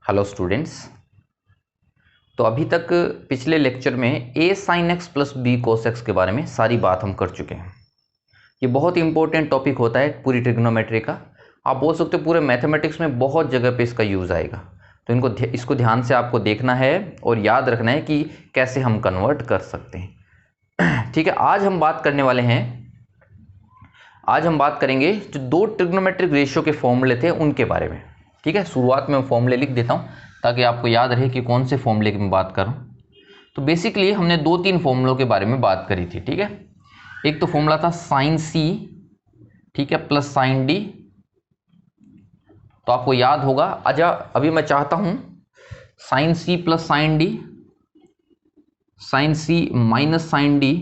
Hello students. तो अभी तक पिछले लेक्चर में a sin x plus b cos x के बारे में सारी बात हम कर चुके हैं। ये बहुत ही इंपॉर्टेंट टॉपिक होता है पूरी ट्रिग्नोमेट्री का। आप बोल सकते हो पूरे मैथमेटिक्स में बहुत जगह पे इसका यूज़ आएगा। तो इसको ध्यान से आपको देखना है और याद रखना है कि कैसे हम कन्वर्ट कर सकते हैं। ठीक है, आज हम बात करेंगे जो दो ट्रिग्नोमेट्रिक रेशियो के फॉर्मूले थे उनके बारे में। ठीक है, शुरुआत में मैं फॉर्मूले लिख देता हूं ताकि आपको याद रहे कि कौन से फॉर्मूले की मैं बात कर रहा हूं। तो बेसिकली हमने दो तीन फॉर्मूलों के बारे में बात करी थी। ठीक है, एक तो फॉर्मूला था साइन सी, ठीक है, प्लस साइन डी। तो आपको याद होगा। अच्छा, अभी मैं चाहता हूं साइन सी प्लस साइन डी, साइन सी minus sine D,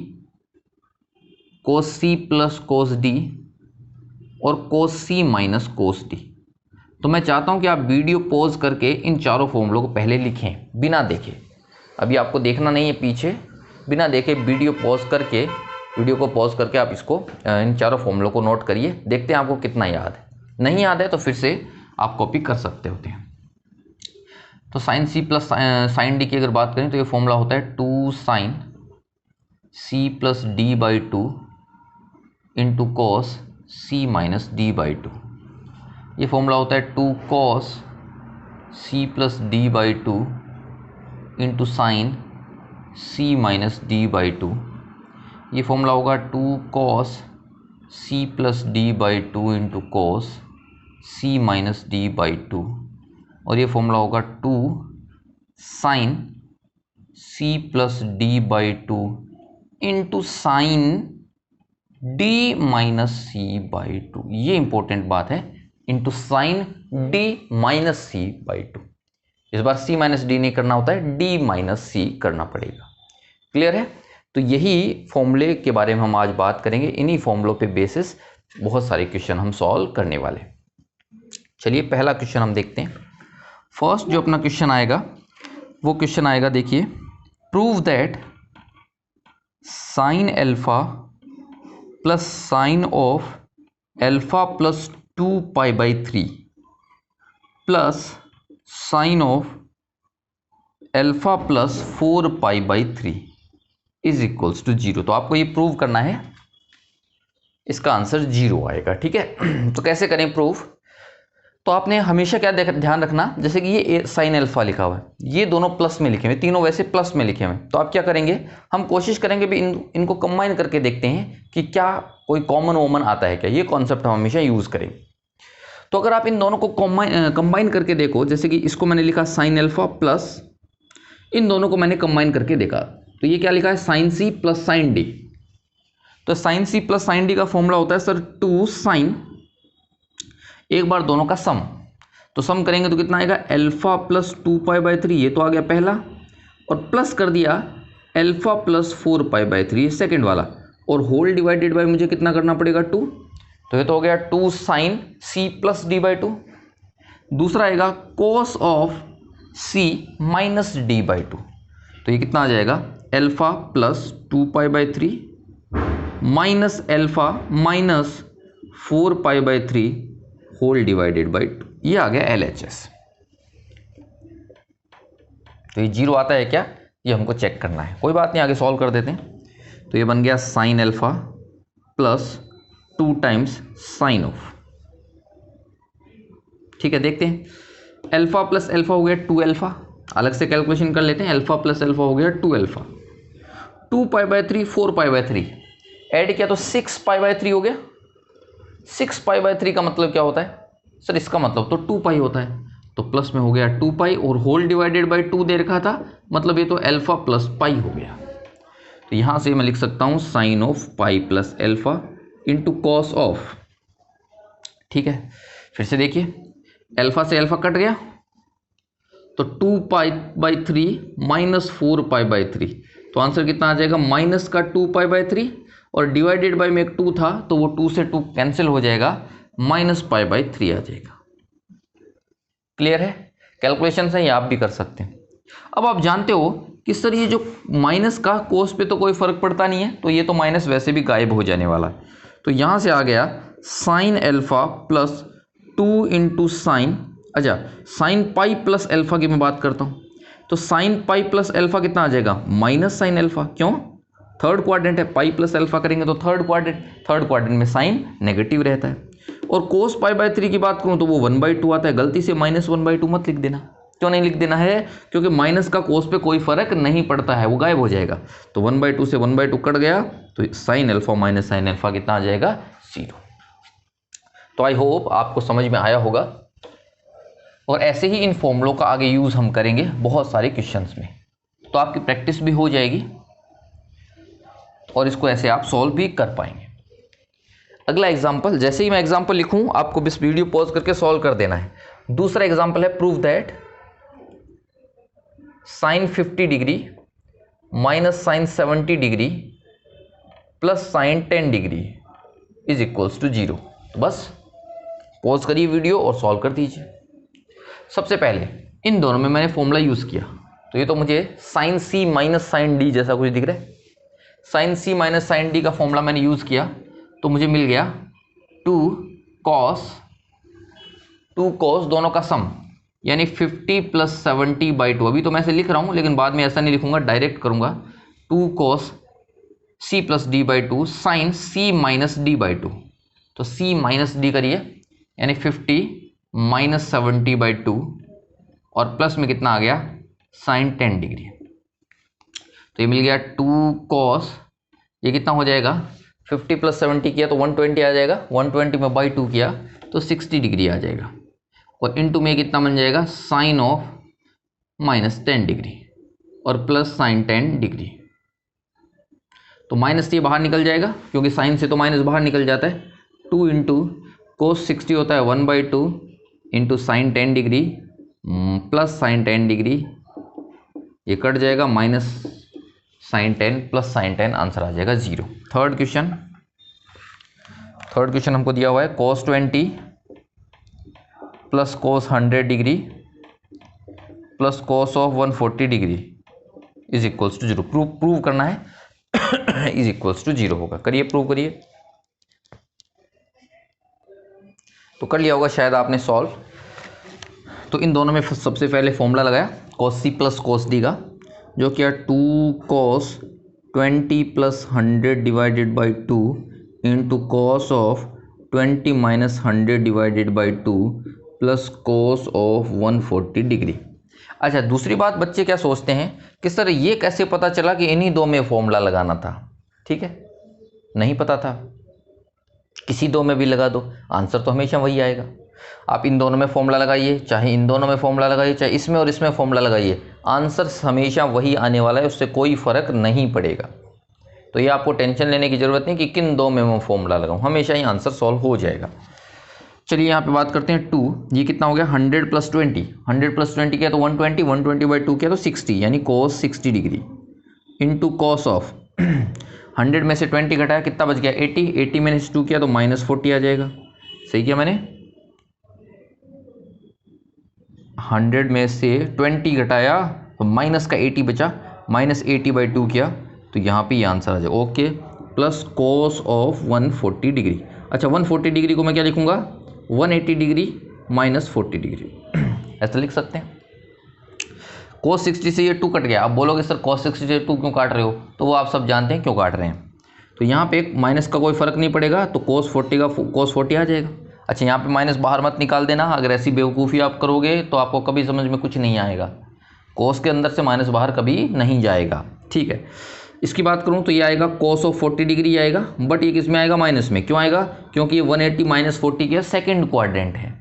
cos C plus cos D और कोस सी माइनस कोस डी। तो मैं चाहता हूं कि आप वीडियो पॉज करके इन चारों फॉर्मूलों को पहले लिखें बिना देखे। अभी आपको देखना नहीं है पीछे, बिना देखे वीडियो को पॉज करके आप इसको इन चारों फॉर्मूलों को नोट करिए। देखते हैं आपको कितना याद है। नहीं याद है तो फिर से आप कॉपी कर सकते होते हैं। तो साइन सी प्लस साइन डी की अगर बात करें तो ये फॉर्मूला होता है 2 sine C plus d by 2 into cos c minus d by 2। ये फॉर्मूला होता है 2 cos c plus d by 2 into sine c minus d by 2। ये फॉर्मूला होगा 2 cos c plus d by 2 into cos c minus d by 2। और ये formula होगा 2 sine c plus d by 2 into sine d minus c by 2। ये important बात है, into sine d minus c by 2। इस बार सी minus D नहीं करना होता है, डी माइनस सी करना पड़ेगा। क्लियर है? तो यही फॉर्मूले के बारे में हम आज बात करेंगे। इन्हीं फॉर्मूलों पे बेसिस बहुत सारे क्वेश्चन हम सॉल्व करने वाले। चलिए पहला क्वेश्चन हम देखते हैं। फर्स्ट जो अपना क्वेश्चन आएगा वो क्वेश्चन आएगा, देखिए, prove that sine alpha plus sine of alpha plus 2 pi by 3 plus sine of alpha plus 4 pi by 3 is equals to 0। तो आपको ये प्रूव करना है, इसका आंसर 0 आएगा। ठीक है, तो कैसे करें प्रूफ? तो आपने हमेशा क्या ध्यान रखना, जैसे कि ये साइन एल्फा लिखा हुआ है, ये दोनों प्लस में लिखे हुए, तीनों वैसे प्लस में लिखे हुए। तो आप क्या करेंगे, हम कोशिश करेंगे भी इनको कंबाइन करके देखते हैं कि क्या कोई कॉमन वॉमन आता है क्या। ये कॉन्सेप्ट हम हमेशा यूज करेंगे। तो अगर आप इन दोनों को कंबाइन करके देखो, जैसे कि इसको मैंने लिखा साइन एल्फा प्लस, इन दोनों को मैंने कंबाइन करके देखा, तो ये क्या लिखा है, साइन सी प्लस साइन डी। तो साइन सी प्लस साइन डी का फॉर्मूला होता है सर 2 साइन, एक बार दोनों का सम। तो सम करेंगे तो कितना आएगा, एल्फा प्लस 2 पाई बाई 3, ये तो आ गया पहला, और प्लस कर दिया alpha plus 4 pi by 3 second वाला, और होल डिवाइडेड बाई मुझे कितना करना पड़ेगा 2। तो ये तो हो गया 2 sine C plus d by 2। दूसरा आएगा cos of c minus d by 2। तो ये कितना आ जाएगा, alpha plus 2 pi by 3 minus alpha minus 4 pi by 3 whole divided by 2। ये आ गया LHS। तो ये 0 आता है क्या, ये हमको चेक करना है। कोई बात नहीं, आगे सॉल्व कर देते हैं। तो ये बन गया sign alpha plus 2 times sign of. ठीक है, देखते हैं। एल्फा प्लस एल्फा हो गया 2 एल्फा, अलग से कैलकुलेशन कर लेते हैं। एल्फा प्लस एल्फा हो गया 2 alpha, 2 pi by 3 4 pi by 3 add किया तो 6 पाई बाई 3 हो गया। 6 पाई बाई 3 का मतलब क्या होता है सर, इसका मतलब तो 2 पाई होता है। तो प्लस में हो गया 2 पाई और होल डिवाइडेड बाई 2 दे रखा था, मतलब ये तो एल्फा प्लस पाई हो गया। तो यहां से मैं लिख सकता हूं sine of pi plus alpha into cos of. ठीक है, फिर से देखिए, एल्फा से एल्फा कट गया तो 2 pi by 3 minus 4 pi by 3। तो आंसर कितना आ जाएगा, माइनस का 2 पाई बाई 3 और डिवाइडेड बाई में एक 2 था तो वो 2 से 2 कैंसिल हो जाएगा, माइनस पाई बाई 3 आ जाएगा। क्लियर है? कैलकुलेशन से ही आप भी कर सकते हैं। अब आप जानते हो कि सर ये जो माइनस का कोस पे तो कोई फर्क पड़ता नहीं है, तो ये तो माइनस वैसे भी गायब हो जाने वाला है। तो यहां से आ गया sign alpha plus 2 into sign, अच्छा, साइन पाई प्लस अल्फा की मैं बात करता हूँ, तो साइन पाई प्लस अल्फा कितना आ जाएगा, माइनस साइन अल्फा। क्यों, थर्ड क्वाड्रेंट है, पाई प्लस अल्फा करेंगे तो थर्ड क्वाड्रेंट में साइन नेगेटिव रहता है। और कोस पाई बाय 3 की बात करूँ तो वो 1/2 आता है, गलती से -1/2 मत लिख देना। क्यों नहीं लिख देना है, क्योंकि माइनस का कोस पे कोई फर्क नहीं पड़ता है, वो गायब हो जाएगा। तो 1/2 से 1/2 कट गया, तो sine alpha minus sine alpha कितना आ जाएगा, 0। तो आई होप आपको समझ में आया होगा, और ऐसे ही इन फॉर्मूलों का आगे यूज हम करेंगे बहुत सारे क्वेश्चंस में, तो आपकी प्रैक्टिस भी हो जाएगी और इसको ऐसे आप सॉल्व भी कर पाएंगे। अगला एग्जाम्पल, जैसे ही मैं एग्जाम्पल लिखूं आपको बस वीडियो पॉज करके सॉल्व कर देना है। दूसरा एग्जाम्पल है, prove that sine 50 degree minus sine 70 degree plus sine 10 degree is equals to 0। तो बस पॉज करिए वीडियो और सॉल्व कर दीजिए। सबसे पहले इन दोनों में मैंने फॉर्मूला यूज किया, तो ये तो मुझे साइन सी माइनस साइन डी जैसा कुछ दिख रहा है। साइन सी माइनस साइन डी का फॉर्मूला मैंने यूज किया, तो मुझे मिल गया 2 कॉस दोनों का सम, यानी 50 प्लस 70/2। अभी तो मैं ऐसे लिख रहा हूं, लेकिन बाद में ऐसा नहीं लिखूंगा, डायरेक्ट करूंगा। 2 cos c plus d by 2 sine C minus d by 2। तो सी माइनस डी करिए, यानी 50 माइनस 70/2 और प्लस में कितना आ गया, साइन 10 डिग्री। तो ये मिल गया 2 कॉस, ये कितना हो जाएगा, 50 प्लस 70 किया तो 120 आ जाएगा, 120 में बाई 2 किया तो 60 डिग्री आ जाएगा, और इनटू में कितना बन जाएगा, साइन ऑफ माइनस 10 डिग्री और प्लस साइन 10 डिग्री। तो माइनस ये बाहर निकल जाएगा, क्योंकि साइन से तो माइनस बाहर निकल जाता है। 2 इंटू कोस 60 होता है 1/2 into sine 10 degree plus sine 10 degree, ये कट जाएगा, minus sine 10 plus sine 10, answer आ जाएगा 0। थर्ड क्वेश्चन हमको दिया हुआ है, cos 20 plus cos 100 degree plus cos of 140 degree is equals to 0। Prove करना है इज इक्वल्स टू 0 होगा। करिए, प्रूव करिए। तो कर लिया होगा शायद आपने सॉल्व। तो इन दोनों में सबसे पहले फॉर्मूला लगाया cos c plus cos d का, जो किया 2 cos 20 plus 100 divided by 2 into cos of 20 minus 100 divided by 2 plus cos of 140 degree. अच्छा, दूसरी बात, बच्चे क्या सोचते हैं कि सर ये कैसे पता चला कि इन्हीं दो में फॉर्मूला लगाना था। ठीक है, नहीं पता था, किसी दो में भी लगा दो, आंसर तो हमेशा वही आएगा। आप इन दोनों में फॉर्मूला लगाइए, चाहे इन दोनों में फॉर्मूला लगाइए, चाहे इसमें और इसमें फॉर्मूला लगाइए, आंसर हमेशा वही आने वाला है, उससे कोई फर्क नहीं पड़ेगा। तो ये आपको टेंशन लेने की जरूरत नहीं कि किन दो में मैं फॉर्मूला लगाऊं, हमेशा ही आंसर सॉल्व हो जाएगा। चलिए यहाँ पे बात करते हैं 2, ये कितना हो गया, 100 प्लस 20, 100 प्लस 20 किया तो 120, 120 बाई 2 किया तो 60, यानी cos 60 degree into cos of 100 में से 20 घटाया, कितना बच गया, 80, 80 में से 2 किया तो माइनस 40 आ जाएगा। सही किया मैंने, 100 में से 20 घटाया तो माइनस का 80 बचा, माइनस 80 बाई 2 किया तो यहाँ पे ये आंसर आ जाए। Okay, plus cos of 140 degree. अच्छा, 140 डिग्री को मैं क्या लिखूंगा, 180 डिग्री माइनस 40 डिग्री ऐसा लिख सकते हैं। cos 60 से ये 2 कट गया। आप बोलोगे सर cos 60 से 2 क्यों काट रहे हो, तो वो आप सब जानते हैं क्यों काट रहे हैं। तो यहाँ पे एक माइनस का कोई फर्क नहीं पड़ेगा, तो cos 40 का cos 40 आ जाएगा। अच्छा, यहाँ पे माइनस बाहर मत निकाल देना, अगर ऐसी बेवकूफ़ी आप करोगे तो आपको कभी समझ में कुछ नहीं आएगा। cos के अंदर से माइनस बाहर कभी नहीं जाएगा। ठीक है, इसकी बात करूं तो ये आएगा cos ऑफ 40 डिग्री आएगा, बट ये किस में आएगा, माइनस में। क्यों आएगा, क्योंकि ये 180 माइनस 40 के सेकंड क्वाड्रेंट है,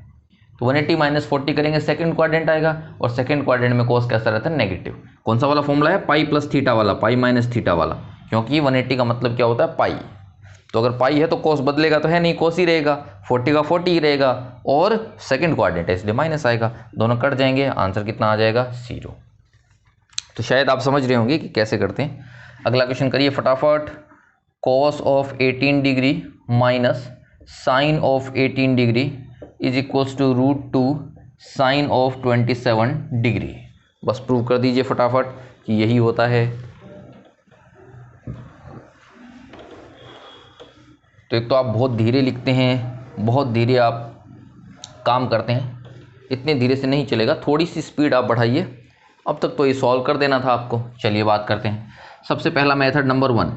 तो 180 माइनस 40 करेंगे सेकंड क्वाड्रेंट आएगा, और सेकंड क्वाड्रेंट में cos कैसा रहता है, नेगेटिव। कौन सा वाला फॉर्मूला है, पाई प्लस थीटा वाला, पाई माइनस थीटा वाला, क्योंकि 180 का मतलब क्या होता है, पाई। तो अगर पाई है तो cos बदलेगा तो है नहीं, cos ही रहेगा, 40 का 40 ही रहेगा, और सेकंड क्वाड्रेंट है इसलिए माइनस आएगा, दोनों कट जाएंगे, आंसर कितना आ जाएगा, 0। तो शायद आप समझ रहे होंगे कि कैसे करते हैं। अगला क्वेश्चन करिए फटाफट। cos of 18 degree minus sine of 18 degree is equals to √2 sine of 27 degree. बस प्रूव कर दीजिए फटाफट कि यही होता है। तो एक तो आप बहुत धीरे लिखते हैं, बहुत धीरे आप काम करते हैं, इतने धीरे से नहीं चलेगा, थोड़ी सी स्पीड आप बढ़ाइए। अब तक तो ये सॉल्व कर देना था आपको। चलिए बात करते हैं। सबसे पहला मेथड नंबर 1।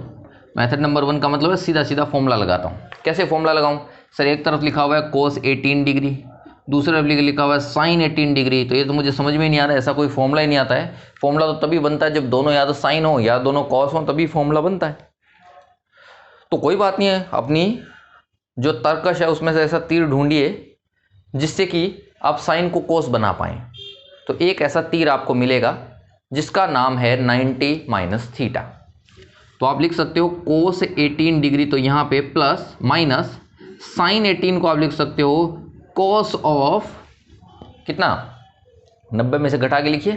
मेथड नंबर 1 का मतलब है सीधा सीधा फॉर्मूला लगाता हूँ। कैसे फॉर्मूला लगाऊं सर? एक तरफ लिखा हुआ है cos 18 डिग्री, दूसरे तरफ लिखा हुआ है sin 18 डिग्री। तो ये तो मुझे समझ में नहीं आ रहा है, ऐसा कोई फॉर्मूला ही नहीं आता है। फॉर्मूला तो तभी बनता है जब दोनों या तो साइन हो या दोनों कॉस हो, तभी फॉर्मूला बनता है। तो कोई बात नहीं है, अपनी जो तर्कश है उसमें से ऐसा तीर ढूंढिए जिससे कि आप साइन को कोस बना पाएं। तो एक ऐसा तीर आपको मिलेगा जिसका नाम है 90 माइनस थीटा। तो आप लिख सकते हो कोस 18 डिग्री, तो यहाँ पे प्लस माइनस साइन 18 को आप लिख सकते हो कोस ऑफ कितना, 90 में से घटा के लिखिए,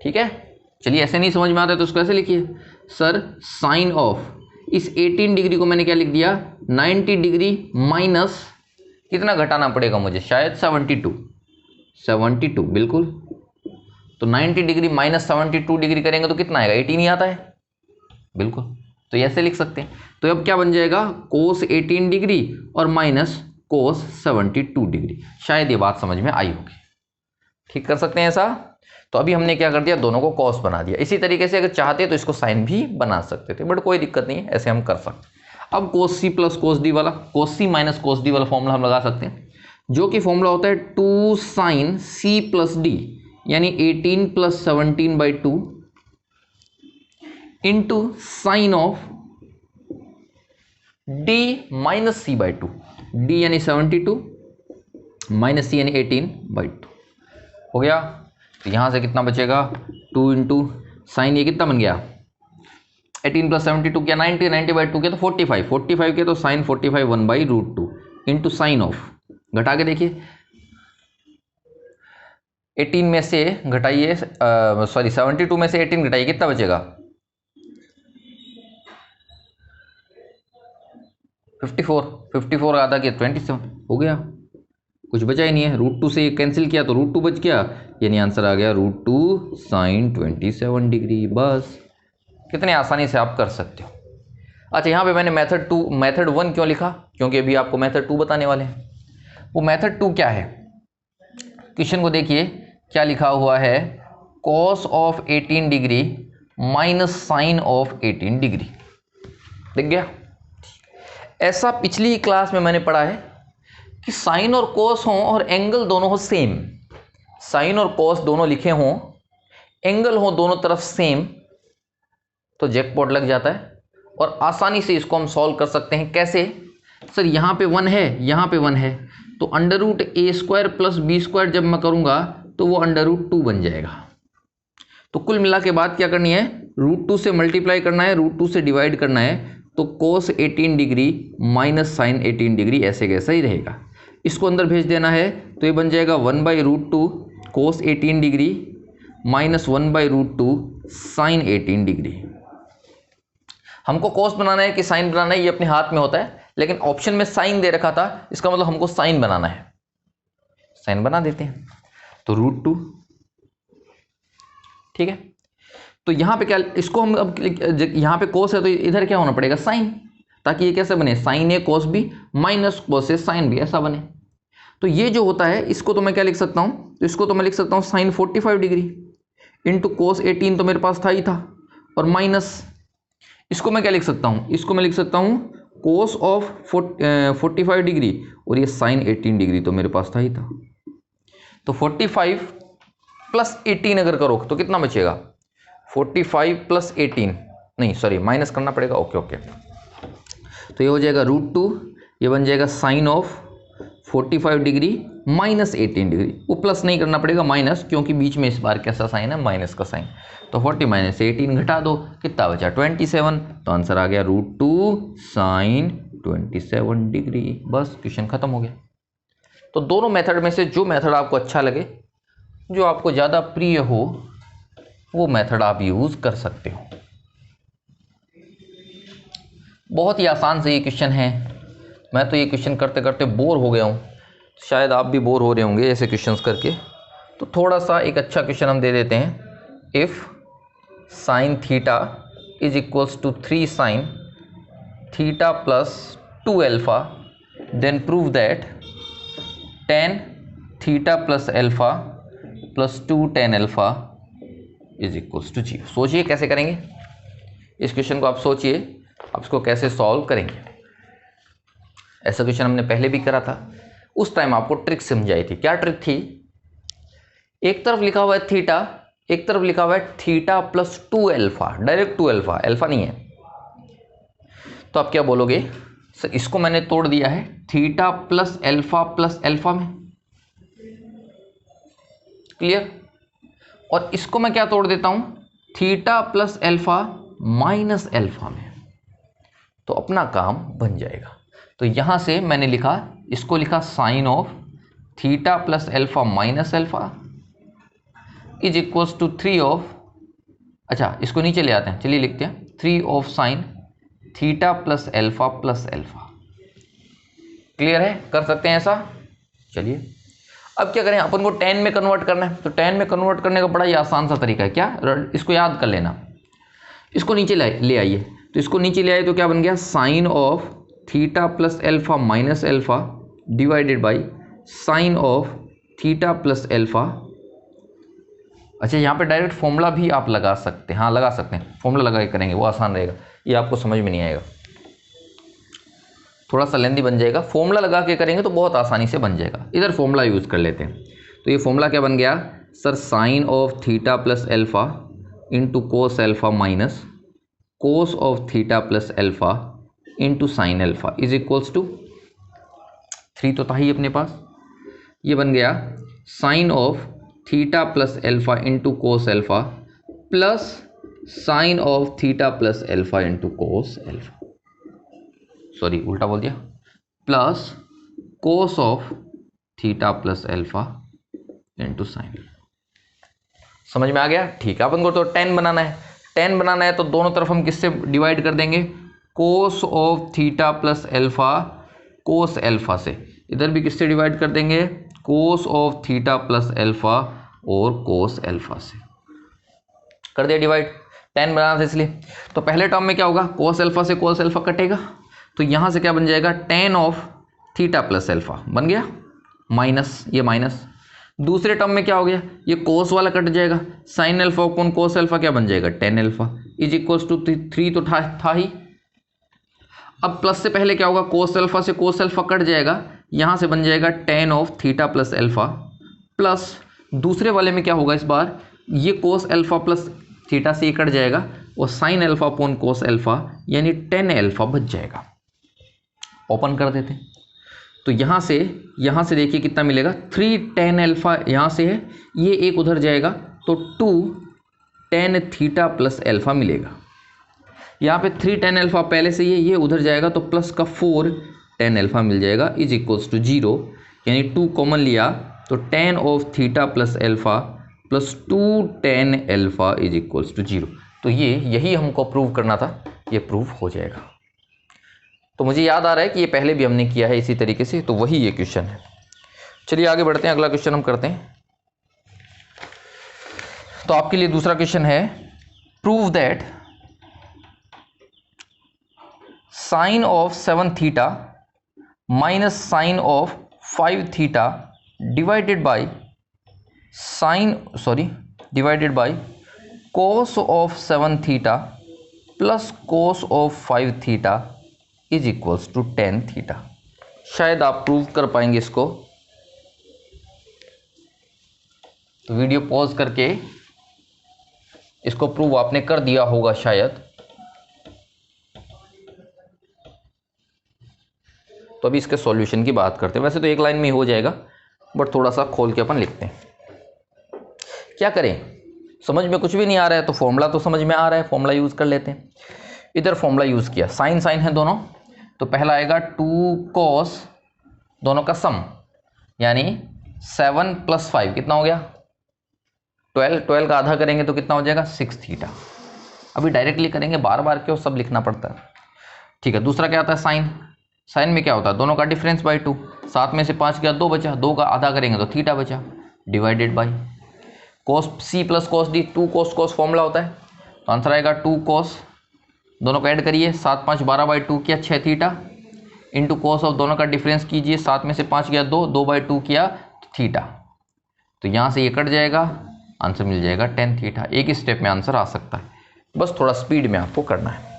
ठीक है। चलिए ऐसे नहीं समझ में आता है तो उसको ऐसे लिखिए सर, साइन ऑफ इस 18 डिग्री को मैंने क्या लिख दिया 90 डिग्री माइनस कितना घटाना पड़ेगा मुझे, शायद 72 बिल्कुल। तो 90 डिग्री माइनस 72 डिग्री करेंगे तो कितना आएगा, 18 ही आता है बिल्कुल। तो ऐसे लिख सकते हैं। तो अब क्या बन जाएगा कोस 18 डिग्री और माइनस कोस 72 डिग्री। शायद ये बात समझ में आई होगी, ठीक कर सकते हैं ऐसा। तो अभी हमने क्या कर दिया, दोनों को कॉस बना दिया। इसी तरीके से अगर चाहते तो इसको साइन भी बना सकते थे, बट कोई दिक्कत नहीं है, ऐसे हम कर सकते। अब कोस सी प्लस कोस डी वाला, कोस सी माइनस कोस डी वाला फॉर्मूला हम लगा सकते हैं, जो कि फॉर्मूला होता है 2 साइन सी प्लस डी, यानी 18 plus 17/2 into sine of D minus सी/2। डी यानी 72 माइनस सी यानी 18/2 हो गया। तो यहां से कितना बचेगा 2 इंटू साइन, ये कितना बन गया 18 प्लस 72 क्या 90, 90/2 के तो 45 के तो साइन 45 1/√2 इंटू साइन ऑफ, घटा के देखिए 18 में से घटाइए, सॉरी 72 में से 18 घटाइए, कितना बचेगा 54 आधा के 27 हो गया, कुछ बचा ही नहीं है। √2 से कैंसिल किया तो √2 बच गया, यानी आंसर आ गया √2 साइन 27 डिग्री। बस कितने आसानी से आप कर सकते हो। अच्छा यहाँ पे मैंने मेथड 1 क्यों लिखा, क्योंकि अभी आपको मेथड 2 बताने वाले हैं। वो मेथड 2 क्या है, क्वेश्चन को देखिए क्या लिखा हुआ है, cos of 18 degree minus sine of 18 degree. दिख गया। ऐसा पिछली क्लास में मैंने पढ़ा है कि साइन और कोस हों और एंगल दोनों हो सेम, साइन और कोस दोनों लिखे हों, एंगल हो दोनों तरफ सेम, तो जैकपॉट लग जाता है। और आसानी से इसको हम सॉल्व कर सकते हैं। कैसे सर, यहाँ पे 1 है, यहाँ पे 1 है, तो √a² प्लस b² जब मैं करूँगा तो वो √2 बन जाएगा। तो कुल मिला के बाद क्या करनी है, √2 से मल्टीप्लाई करना है, √2 से डिवाइड करना है, तो कोस 18 डिग्री माइनस साइन 18 डिग्री ऐसे कैसा ही रहेगा। इसको अंदर भेज देना है तो ये बन जाएगा 1/√2 कोस 18 डिग्री माइनस 1/√2 साइन 18 डिग्री। हमको कोस बनाना है कि साइन बनाना है ये अपने हाथ में होता है, लेकिन ऑप्शन में साइन दे रखा था, इसका मतलब हमको साइन बनाना है, साइन बना देते हैं। तो √2, ठीक है। तो यहाँ पे क्या, इसको हम अब यहाँ पे कोस है तो इधर क्या होना पड़ेगा साइन, ताकि ये कैसे बने साइन ए कोस बी माइनस कोस ए साइन बी, ऐसा बने। तो ये जो होता है इसको तो मैं क्या लिख सकता हूँ, तो इसको तो मैं लिख सकता हूँ साइन 45 डिग्री इंटू कोस 18 तो मेरे पास था ही था, और माइनस इसको मैं क्या लिख सकता हूँ, इसको मैं लिख सकता हूँ कोस ऑफ 45 डिग्री, और ये साइन 18 डिग्री तो मेरे पास था ही था। तो 45 प्लस 18 अगर करो तो कितना बचेगा 45 प्लस 18, नहीं सॉरी माइनस करना पड़ेगा, ओके। तो ये हो जाएगा √2, ये बन जाएगा sine of 45 degree minus 18 degree. वो प्लस नहीं करना पड़ेगा, माइनस, क्योंकि बीच में इस बार कैसा साइन है माइनस का साइन। तो 40 माइनस 18 घटा दो, कितना बचा 27। तो आंसर आ गया √2 साइन 27 डिग्री। बस क्वेश्चन खत्म हो गया। तो दोनों मेथड में से जो मेथड आपको अच्छा लगे, जो आपको ज़्यादा प्रिय हो, वो मेथड आप यूज कर सकते हो। बहुत ही आसान से ये क्वेश्चन है। मैं तो ये क्वेश्चन करते करते बोर हो गया हूँ, शायद आप भी बोर हो रहे होंगे ऐसे क्वेश्चंस करके। तो थोड़ा सा एक अच्छा क्वेश्चन हम दे देते हैं। If sine theta is equals to 3 sine theta plus 2 alpha, then prove that tan theta plus alpha plus 2 tan alpha is equals to 0। सोचिए कैसे करेंगे इस क्वेश्चन को, आप सोचिए आप इसको कैसे सॉल्व करेंगे। ऐसा क्वेश्चन हमने पहले भी करा था, उस टाइम आपको ट्रिक समझाई थी। क्या ट्रिक थी? एक तरफ लिखा हुआ है थीटा, एक तरफ लिखा हुआ है theta plus 2 alpha, direct 2 alpha, alpha नहीं है। तो आप क्या बोलोगे? सर इसको मैंने तोड़ दिया है थीटा प्लस अल्फा में, क्लियर। और इसको मैं क्या तोड़ देता हूं? Theta plus alpha minus alpha में, तो अपना काम बन जाएगा। तो यहां से मैंने लिखा, इसको लिखा sine of theta plus alpha minus alpha is equals to 3 of, अच्छा इसको नीचे ले आते हैं, चलिए लिखते हैं 3 of sine theta plus alpha plus alpha. Clear है? कर सकते हैं ऐसा? चलिए अब क्या करें, अपन को tan में कन्वर्ट करना है। तो tan में कन्वर्ट करने का बड़ा ही आसान सा तरीका है, क्या? इसको याद कर लेना। इसको नीचे ले आइए, तो इसको नीचे ले आइए तो क्या बन गया? Sine of theta plus alpha minus alpha divided by sine of theta plus alpha. अच्छा यहाँ पे डायरेक्ट फॉर्मूला भी आप लगा सकते हैं, हाँ लगा सकते हैं, फॉर्मूला लगा के करेंगे वो आसान रहेगा, ये आपको समझ में नहीं आएगा, थोड़ा सा लेंदी बन जाएगा। फॉर्मूला लगा के करेंगे तो बहुत आसानी से बन जाएगा। इधर फॉर्मूला यूज़ कर लेते हैं। तो ये फॉर्मूला क्या बन गया sir? Sine of theta plus alpha into cos alpha minus cos of theta plus alpha into sine alpha is equals to 3 तो था ही अपने पास। ये बन गया sine of theta plus alpha into cos alpha plus sine of theta plus alpha into cos alpha, sorry उल्टा बोल दिया, plus cos of theta plus alpha into sine. समझ में आ गया? ठीक है। अपन को तो tan बनाना है, tan बनाना है तो दोनों तरफ हम किससे डिवाइड कर देंगे? कोस of theta plus alpha cos alpha से। इधर भी किससे डिवाइड कर देंगे? कोस ऑफ थीटा प्लस अल्फा और कोस अल्फा से। कर दिया डिवाइड, tan बनाना था इसलिए। तो पहले टर्म में क्या होगा? कोस अल्फा से कोस अल्फा कटेगा, तो यहां से क्या बन जाएगा? tan of theta plus alpha बन गया माइनस, ये माइनस। दूसरे टर्म में क्या हो गया? ये कोस वाला कट जाएगा, sine alpha upon cos alpha क्या बन जाएगा? tan alpha is equals to 3 तो था ही। अब प्लस से पहले क्या होगा? कोस अल्फा से कोस अल्फा कट जाएगा, यहां से बन जाएगा tan of theta plus alpha, plus दूसरे वाले में क्या होगा इस बार? ये कोस अल्फा प्लस थीटा से कट जाएगा और sign alpha upon cos alpha यानी tan अल्फा बच जाएगा। ओपन कर देते हैं तो यहां से देखिए कितना मिलेगा? 3 tan अल्फा यहां से है, ये एक उधर जाएगा तो 2 tan थीटा प्लस अल्फा मिलेगा। यहाँ पे 3 tan अल्फा पहले से ये उधर जाएगा तो प्लस का 4 tan अल्फा मिल जाएगा इज इक्वल्स टू 0, यानी 2 कॉमन लिया तो tan of theta plus alpha plus 2 tan alpha is equals to 0। तो यही हमको प्रूव करना था, ये प्रूव हो जाएगा। तो मुझे याद आ रहा है कि ये पहले भी हमने किया है इसी तरीके से, तो वही ये क्वेश्चन है। चलिए आगे बढ़ते हैं, अगला क्वेश्चन हम करते हैं। तो आपके लिए दूसरा क्वेश्चन है, prove that sine of 7 theta minus sine of 5 theta divided by cos of 7 theta plus cos of 5 theta is equals to tan theta. शायद आप प्रूव कर पाएंगे इसको, तो वीडियो पॉज करके इसको प्रूव आपने कर दिया होगा शायद। तो अभी इसके सॉल्यूशन की बात करते हैं। वैसे तो एक लाइन में ही हो जाएगा, बट थोड़ा सा खोल के अपन लिखते हैं। क्या करें, समझ में कुछ भी नहीं आ रहा है तो फॉर्मूला तो समझ में आ रहा है, फॉर्मूला यूज कर लेते हैं। इधर फॉर्मूला यूज किया, साइन साइन है दोनों, तो पहला आएगा 2 cos, दोनों का सम यानी 7 + 5 कितना हो गया? 12 का आधा करेंगे तो कितना हो जाएगा? 6 थीटा। अभी डायरेक्टली करेंगे, बार बार क्यों सब लिखना पड़ता है। ठीक है, दूसरा क्या आता है? साइन में क्या होता है? दोनों का डिफरेंस बाई 2, 7 में से 5 गया 2 बचा, 2 का आधा करेंगे तो थीटा बचा, divided by cos c + cos d, 2 cos formula होता है, तो आंसर आएगा 2 cos, दोनों को ऐड करिए, 7 5 12/2 किया 6 थीटा, इंटू कोस ऑफ दोनों का डिफरेंस कीजिए, 7 में से 5 गया 2, 2/2 किया थीटा। तो यहाँ से ये कट जाएगा, आंसर मिल जाएगा tan थीटा। एक ही स्टेप में आंसर आ सकता है, बस थोड़ा स्पीड में आपको करना है।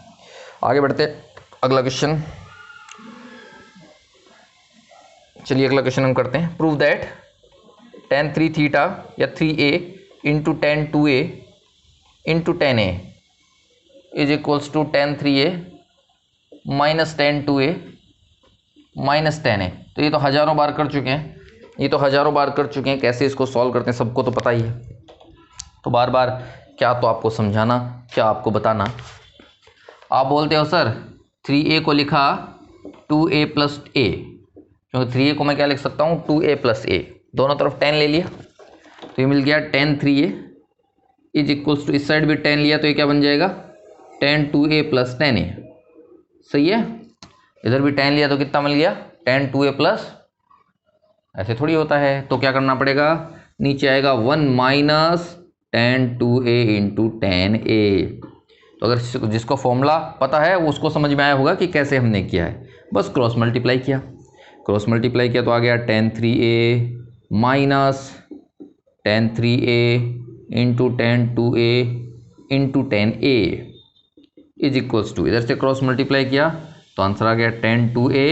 आगे बढ़ते अगला क्वेश्चन। चलिए अगला क्वेश्चन हम करते हैं। प्रूव दैट tan 3 थीटा या 3a into tan 2a into tan a is equals to tan 3a minus tan 2a minus tan a। तो ये तो हज़ारों बार कर चुके हैं, कैसे इसको सॉल्व करते हैं सबको तो पता ही है। तो बार बार क्या तो आपको समझाना, क्या आपको बताना। आप बोलते हो सर 3a को लिखा 2a प्लस a, क्योंकि 3a को मैं क्या लिख सकता हूँ 2a प्लस a, दोनों तरफ tan ले लिया तो ये मिल गया tan 3a is equals to, इस साइड भी tan लिया तो ये क्या बन जाएगा tan 2a plus tan a। सही है, इधर भी tan लिया तो कितना मिल गया tan 2a प्लस, ऐसे थोड़ी होता है। तो क्या करना पड़ेगा, नीचे आएगा 1 minus tan 2a into tan a। तो अगर जिसको फॉर्मूला पता है वो उसको समझ में आया होगा कि कैसे हमने किया है। बस क्रॉस मल्टीप्लाई किया तो आ गया tan 3a minus tan 3a into tan 2a into tan a is equals to, इधर से क्रॉस मल्टीप्लाई किया तो आंसर आ गया tan 2a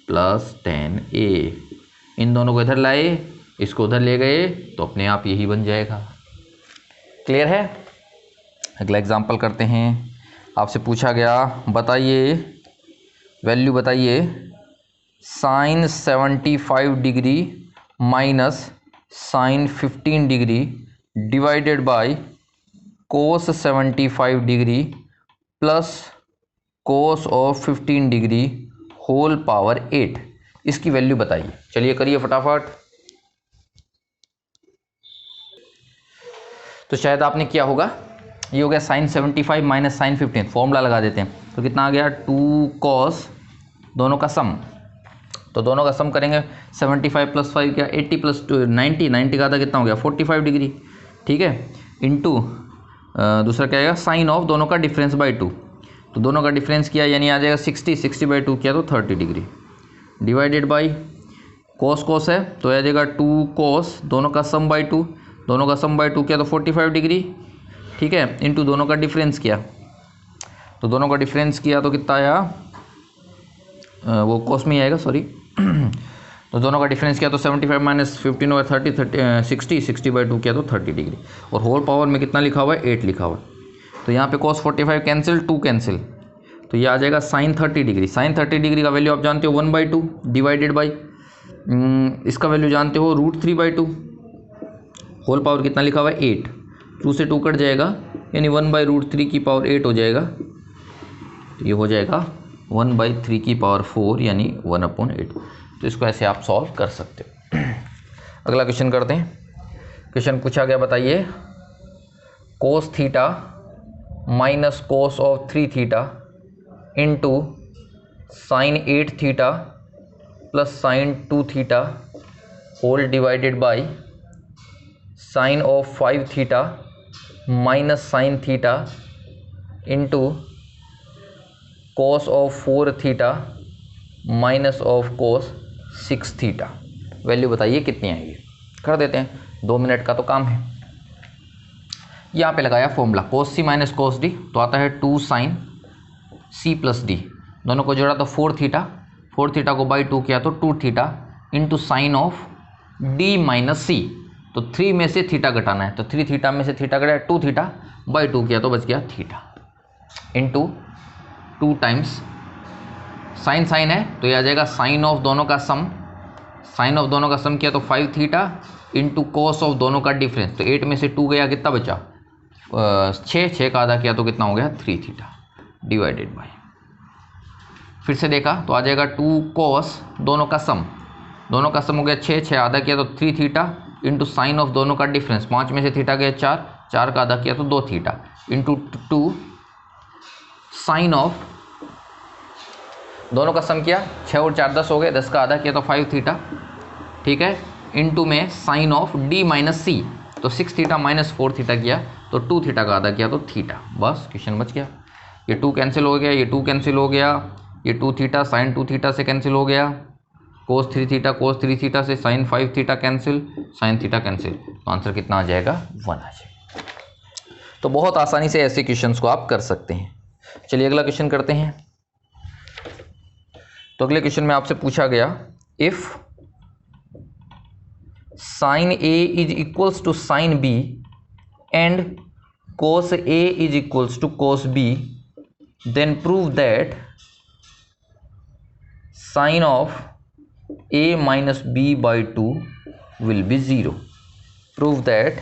plus tan a। इन दोनों को इधर लाए, इसको उधर ले गए तो अपने आप यही बन जाएगा। क्लियर है। अगला एग्जाम्पल करते हैं। आपसे पूछा गया बताइए, वैल्यू बताइए sine 75 degree minus sine 15 degree divided by cos 75 degree plus cos of 15 degree whole power 8, इसकी वैल्यू बताइए। चलिए करिए फटाफट। तो शायद आपने किया होगा, ये हो गया साइन 75 माइनस साइन 15, फॉर्मूला लगा देते हैं तो कितना आ गया 2 कॉस, दोनों का सम, तो दोनों का सम करेंगे 75 प्लस 5 क्या 80 प्लस 90, 90 का आधा कितना हो गया 45 डिग्री, ठीक है, इनटू दूसरा क्या आएगा साइन ऑफ दोनों का डिफरेंस बाई 2, तो दोनों का डिफरेंस किया यानी आ जाएगा 60, 60 बाई 2 किया तो 30 डिग्री, डिवाइडेड बाई कोस कोस है तो आ जाएगा 2 कोस, दोनों का सम बाई 2, दोनों का सम बाई 2 किया तो 45 डिग्री, ठीक है, इनटू दोनों का डिफरेंस किया, तो दोनों का डिफरेंस किया तो कितना आया, वो कोस में ही आएगा सॉरी तो दोनों का डिफरेंस किया तो 75 माइनस 15 और 30 60 बाई 2 किया तो 30 डिग्री, और होल पावर में कितना लिखा हुआ है 8 लिखा हुआ है। तो यहाँ पे cos 45 कैंसिल, 2 कैंसिल, तो ये आ जाएगा साइन 30 डिग्री। साइन 30 डिग्री का वैल्यू आप जानते हो 1/2 डिवाइडेड बाई इसका वैल्यू जानते हो √3/2, होल पावर कितना लिखा हुआ है 8, 2 से 2 कट जाएगा यानी 1/√3 की पावर 8 हो जाएगा, तो ये हो जाएगा 1/3 की पावर 4 यानी 1/8। तो इसको ऐसे आप सॉल्व कर सकते हो। अगला क्वेश्चन करते हैं। क्वेश्चन पूछा गया बताइए cos theta minus cos of 3 theta into sine 8 theta plus sine 2 theta whole divided by sine of 5 theta minus sine theta into cos of 4 theta minus of cos 6 theta. Value बताइए कितनी आएगी। कर देते हैं, 2 minute का तो काम है। यहाँ पे लगाया फॉर्मूला कोस सी माइनस कोस डी, तो आता है 2 साइन सी प्लस डी, दोनों को जोड़ा तो 4 थीटा, 4 थीटा को बाई 2 किया तो 2 theta into sine of D minus C, तो 3 में से थीटा घटाना है, तो 3 थीटा में से थीटा घटाया 2 थीटा बाई 2 किया तो बच गया theta, into 2 times sine sine है तो ये आ जाएगा साइन ऑफ दोनों का सम, साइन ऑफ दोनों का सम किया तो 5 थीटा इंटू कोस ऑफ दोनों का डिफरेंस, तो 8 में से 2 गया कितना बचा 6 का आधा किया तो कितना हो गया 3 थीटा डिवाइडेड बाई, फिर से देखा तो आ जाएगा 2 कोस दोनों का सम, दोनों का सम हो गया 6 आधा किया तो 3 थीटा इंटू साइन ऑफ दोनों का डिफरेंस, 5 में से थीटा गया 4 का आधा किया तो 2 थीटा इंटू 2 साइन ऑफ दोनों का सम किया 6 और 4 10 हो गए, 10 का आधा किया तो 5 थीटा, ठीक है, इनटू में sign of D minus C, तो 6 थीटा माइनस 4 थीटा किया तो 2 थीटा का आधा किया तो थीटा, बस क्वेश्चन बच गया। ये 2 कैंसिल हो गया, ये 2 कैंसिल हो गया, ये 2 थीटा साइन 2 थीटा से कैंसिल हो गया, कोस 3 थीटा, कोस 3 थीटा से sine 5 theta cancel, sine theta cancel, तो आंसर कितना आ जाएगा 1 आ जाएगा। तो बहुत आसानी से ऐसे क्वेश्चंस को आप कर सकते हैं। चलिए अगला क्वेश्चन करते हैं। तो अगले क्वेश्चन में आपसे पूछा गया if sine A is equals to sine B and cos A is equals to cos B, then prove that sin of A minus B by 2 will be 0. Prove that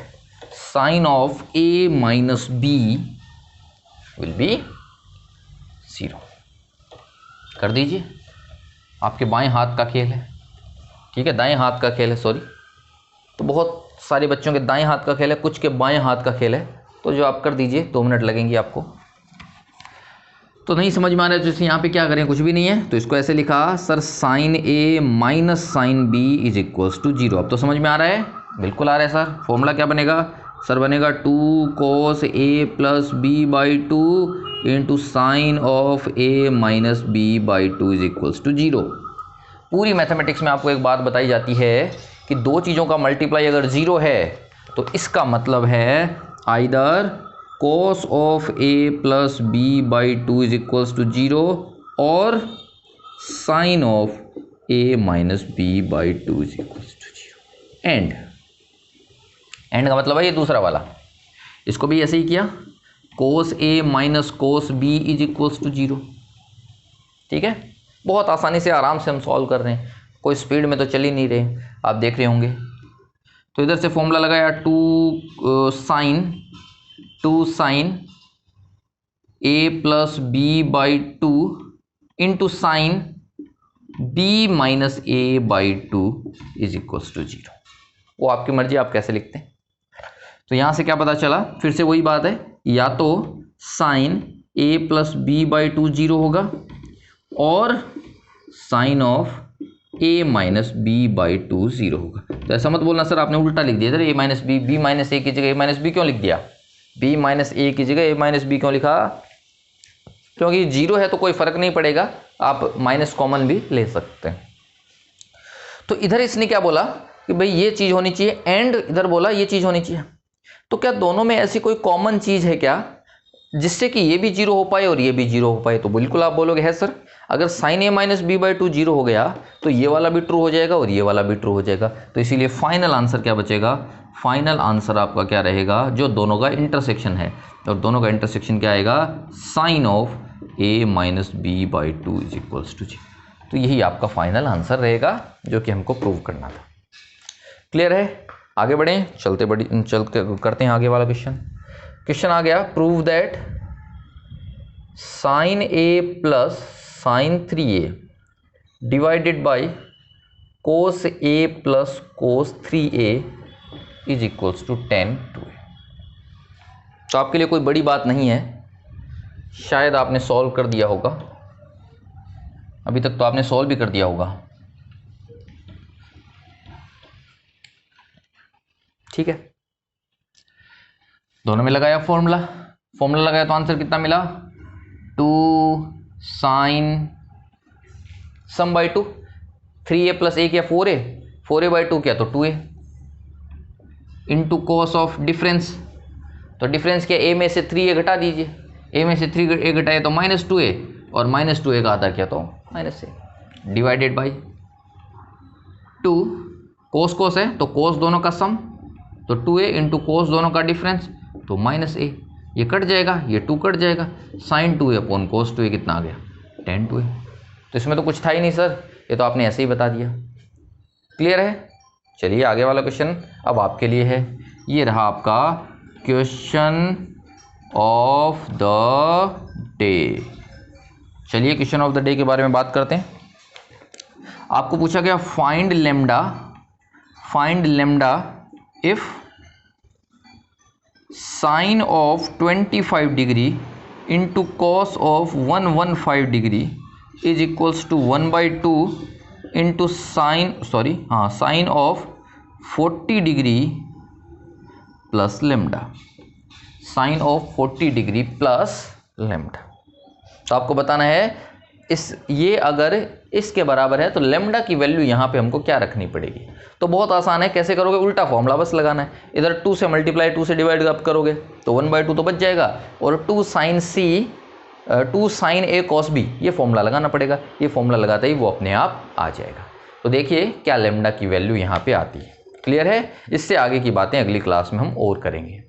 sin of A minus B will be 0. कर दीजिए, आपके बाएं हाथ का खेल है, ठीक है, दाएं हाथ का खेल है, सॉरी। तो बहुत सारे बच्चों के दाएं हाथ का खेल है, कुछ के बाएं हाथ का खेल है, तो जो आप कर दीजिए, 2 मिनट लगेंगे आपको। तो नहीं समझ में आ रहा है तो इसलिए यहाँ पे क्या करें, कुछ भी नहीं है, तो इसको ऐसे लिखा sir sine A minus sine B is equals to 0। अब तो समझ में आ रहा है, बिल्कुल आ रहा है सर। फॉर्मूला क्या बनेगा सर, बनेगा 2 cos A plus B by 2 into sine of A minus B by 2 is equals to 0। पूरी मैथमेटिक्स में आपको एक बात बताई जाती है कि दो चीज़ों का मल्टीप्लाई अगर 0 है तो इसका मतलब है either cos of A plus B by 2 is equals to 0 और sin of A minus B by 2 is equals to 0। And का मतलब है ये दूसरा वाला, इसको भी ऐसे ही किया, cos A minus cos B is equals to 0। ठीक है, बहुत आसानी से आराम से हम सॉल्व कर रहे हैं, कोई स्पीड में तो चल ही नहीं रहे, आप देख रहे होंगे। तो इधर से फॉर्मूला लगाया 2 sine A plus B by 2 into sine B minus A by 2 is equals to 0। वो आपकी मर्जी, आप कैसे लिखते हैं। तो यहाँ से क्या पता चला, फिर से वही बात है, या तो sine A plus B by 2 0 होगा और sine of A minus B by 2 0 होगा। तो ऐसा मत बोलना सर आपने उल्टा लिख दिया, sir A minus B, B minus A की जगह A माइनस बी क्यों लिख दिया, बी माइनस ए की जगह A माइनस बी क्यों लिखा, क्योंकि 0 है तो कोई फर्क नहीं पड़ेगा, आप माइनस कॉमन भी ले सकते हैं। तो इधर इसने क्या बोला कि भाई ये चीज़ होनी चाहिए, एंड इधर बोला ये चीज़ होनी चाहिए। तो क्या दोनों में ऐसी कोई कॉमन चीज़ है क्या जिससे कि ये भी 0 हो पाए और ये भी 0 हो पाए। तो बिल्कुल आप बोलोगे है सर, अगर sine A minus B by 2 0 हो गया तो ये वाला भी ट्रू हो जाएगा और ये वाला भी ट्रू हो जाएगा। तो इसीलिए फाइनल आंसर क्या बचेगा, फाइनल आंसर आपका क्या रहेगा, जो दोनों का इंटरसेक्शन है, और दोनों का इंटरसेक्शन क्या आएगा, sine of A minus B by 2 is equals to 0। तो यही आपका फाइनल आंसर रहेगा जो कि हमको प्रूव करना था। क्लियर है, आगे बढ़ें, चलते करते हैं आगे वाला क्वेश्चन आ गया, prove that sine A plus sine 3a divided by cos A plus cos 3a is equals to 10 2a। तो आपके लिए कोई बड़ी बात नहीं है, शायद आपने सॉल्व कर दिया होगा, अभी तक तो आपने सॉल्व भी कर दिया होगा। ठीक है, दोनों में लगाया फॉर्मूला लगाया तो आंसर कितना मिला, 2 sine sum by 2, 3a plus a क्या 4a, 4a बाई 2 क्या तो 2a into cos of difference. तो डिफरेंस क्या, a में से 3a घटा दीजिए, a में से 3a घटाए तो माइनस 2a, और माइनस 2a का आधा क्या तो माइनस a, डिवाइडेड बाई 2 कोस है तो कोस दोनों का सम, तो 2a इंटू कोस दोनों का डिफरेंस तो माइनस a, ये कट जाएगा, ये 2 कट जाएगा, साइन 2a अपॉन कोस 2a कितना आ गया 10 2a। तो इसमें तो कुछ था ही नहीं सर, ये तो आपने ऐसे ही बता दिया। क्लियर है, चलिए आगे वाला क्वेश्चन अब आपके लिए है, ये रहा आपका क्वेश्चन ऑफ द डे। चलिए क्वेश्चन ऑफ द डे के बारे में बात करते हैं। आपको पूछा गया find lambda if sine of 25 degree into cos of 115 degree is equals to 1/2 into sine of 40 degree plus lambda, sine of 40 degree plus lambda. तो आपको बताना है ये अगर इसके बराबर है तो लेमडा की वैल्यू यहाँ पे हमको क्या रखनी पड़ेगी। तो बहुत आसान है, कैसे करोगे, उल्टा फॉर्मूला बस लगाना है। इधर 2 से मल्टीप्लाई 2 से डिवाइड आप करोगे तो 1/2 तो बच जाएगा, और 2 sin a cos b ये फॉर्मूला लगाना पड़ेगा। ये फॉर्मूला लगाते ही वो अपने आप आ जाएगा। तो देखिए क्या लेमडा की वैल्यू यहाँ पे आती है। क्लियर है। इससे आगे की बातें अगली क्लास में हम और करेंगे।